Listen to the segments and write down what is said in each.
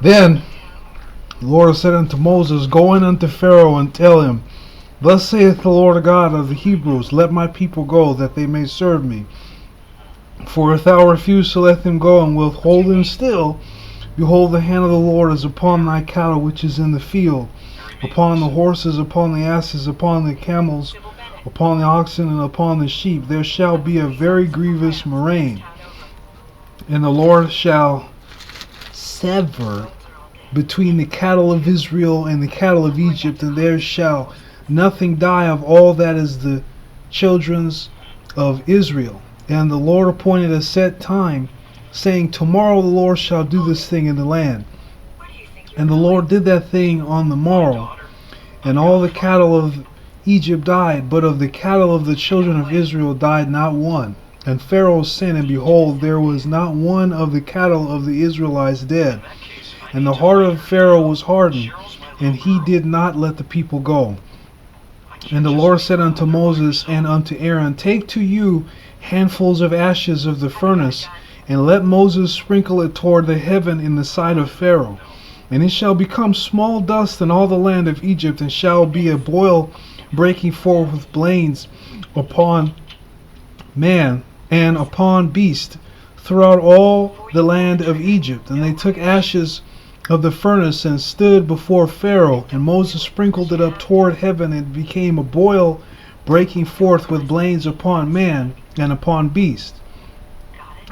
Then the Lord said unto Moses, Go in unto Pharaoh, and tell him, Thus saith the Lord God of the Hebrews, Let my people go, that they may serve me. For if thou refuse to let them go, and wilt hold them still, behold, the hand of the Lord is upon thy cattle which is in the field, upon the horses, upon the asses, upon the camels, upon the oxen, and upon the sheep. There shall be a very grievous murrain. And the Lord shall sever between the cattle of Israel and the cattle of Egypt, and there shall nothing die of all that is the children's of Israel. And the Lord appointed a set time, saying, Tomorrow the Lord shall do this thing in the land. And the Lord did that thing on the morrow, and all the cattle of Egypt died, but of the cattle of the children of Israel died not one. And Pharaoh sinned, and behold, there was not one of the cattle of the Israelites dead. And the heart of Pharaoh was hardened, and he did not let the people go. And the Lord said unto Moses and unto Aaron, Take to you handfuls of ashes of the furnace, and let Moses sprinkle it toward the heaven in the sight of Pharaoh. And it shall become small dust in all the land of Egypt, and shall be a boil breaking forth with blains upon man and upon beast throughout all the land of Egypt. And they took ashes of the furnace and stood before Pharaoh, and Moses sprinkled it up toward heaven, and it became a boil breaking forth with blains upon man and upon beast.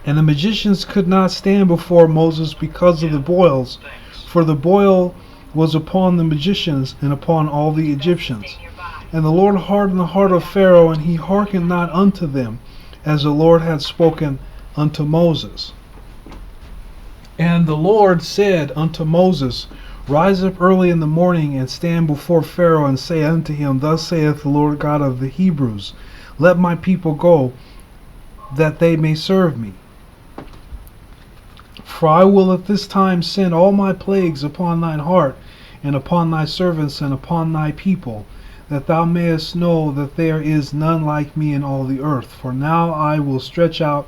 And the magicians could not stand before Moses because of the boils, for the boil was upon the magicians and upon all the Egyptians. And the Lord hardened the heart of Pharaoh, and he hearkened not unto them, as the Lord had spoken unto Moses. And the Lord said unto Moses, Rise up early in the morning, and stand before Pharaoh, and say unto him, Thus saith the Lord God of the Hebrews, Let my people go, that they may serve me. For I will at this time send all my plagues upon thine heart, and upon thy servants, and upon thy people, that thou mayest know that there is none like me in all the earth. For now I will stretch out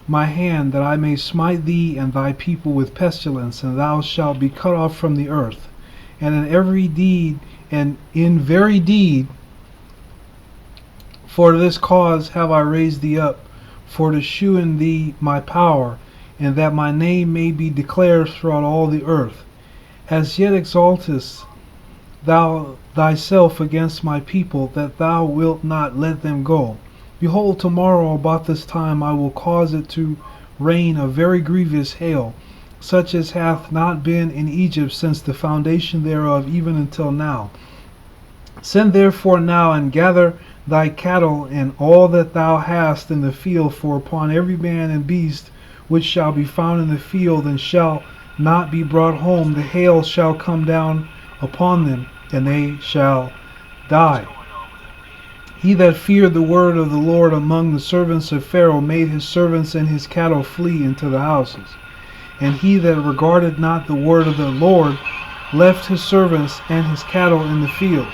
my hand, that I may smite thee and thy people with pestilence, and thou shalt be cut off from the earth. And in every deed, and in very deed, for this cause have I raised thee up, for to shew in thee my power, and that my name may be declared throughout all the earth. As yet exaltest thou thyself against my people, that thou wilt not let them go. Behold, tomorrow about this time I will cause it to rain a very grievous hail, such as hath not been in Egypt since the foundation thereof, even until now. Send therefore now, and gather thy cattle and all that thou hast in the field, for upon every man and beast which shall be found in the field and shall not be brought home, the hail shall come down upon them, and they shall die. He that feared the word of the Lord among the servants of Pharaoh made his servants and his cattle flee into the houses. And he that regarded not the word of the Lord left his servants and his cattle in the field.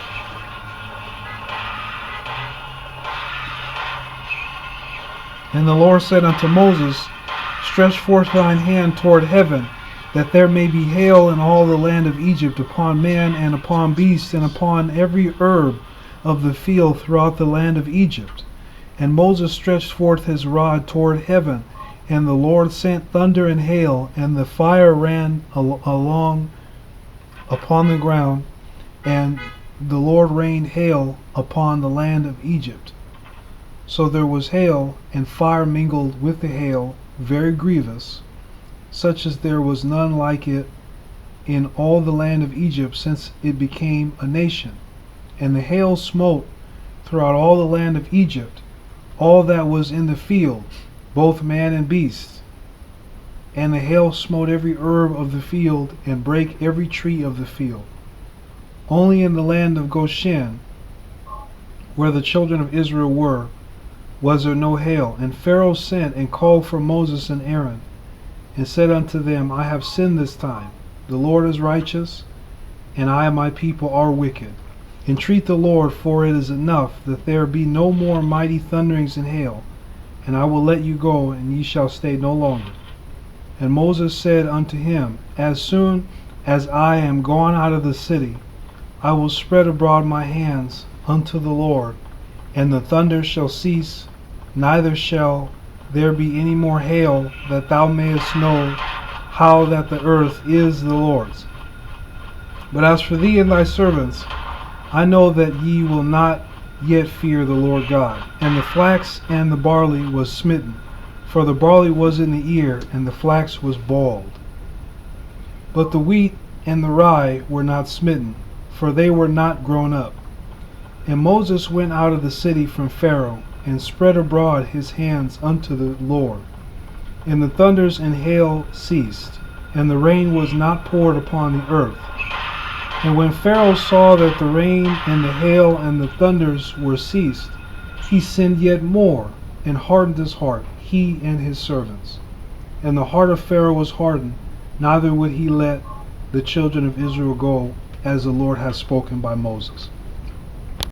And the Lord said unto Moses, Stretch forth thine hand toward heaven, that there may be hail in all the land of Egypt, upon man and upon beast, and upon every herb of the field throughout the land of Egypt. And Moses stretched forth his rod toward heaven, and the Lord sent thunder and hail, and the fire ran along upon the ground, and the Lord rained hail upon the land of Egypt. So there was hail and fire mingled with the hail, very grievous, such as there was none like it in all the land of Egypt since it became a nation. And the hail smote throughout all the land of Egypt, all that was in the field, both man and beast. And the hail smote every herb of the field, and brake every tree of the field. Only in the land of Goshen, where the children of Israel were, was there no hail. And Pharaoh sent and called for Moses and Aaron, and said unto them, I have sinned this time. The Lord is righteous, and I and my people are wicked. Entreat the Lord, for it is enough that there be no more mighty thunderings and hail, and I will let you go, and ye shall stay no longer. And Moses said unto him, As soon as I am gone out of the city, I will spread abroad my hands unto the Lord, and the thunder shall cease, neither shall there be any more hail, that thou mayest know how that the earth is the Lord's. But as for thee and thy servants, I know that ye will not yet fear the Lord God. And the flax and the barley was smitten, for the barley was in the ear, and the flax was bald. But the wheat and the rye were not smitten, for they were not grown up. And Moses went out of the city from Pharaoh, and spread abroad his hands unto the Lord. And the thunders and hail ceased, and the rain was not poured upon the earth. And when Pharaoh saw that the rain and the hail and the thunders were ceased, he sinned yet more, and hardened his heart, he and his servants. And the heart of Pharaoh was hardened, neither would he let the children of Israel go, as the Lord had spoken by Moses.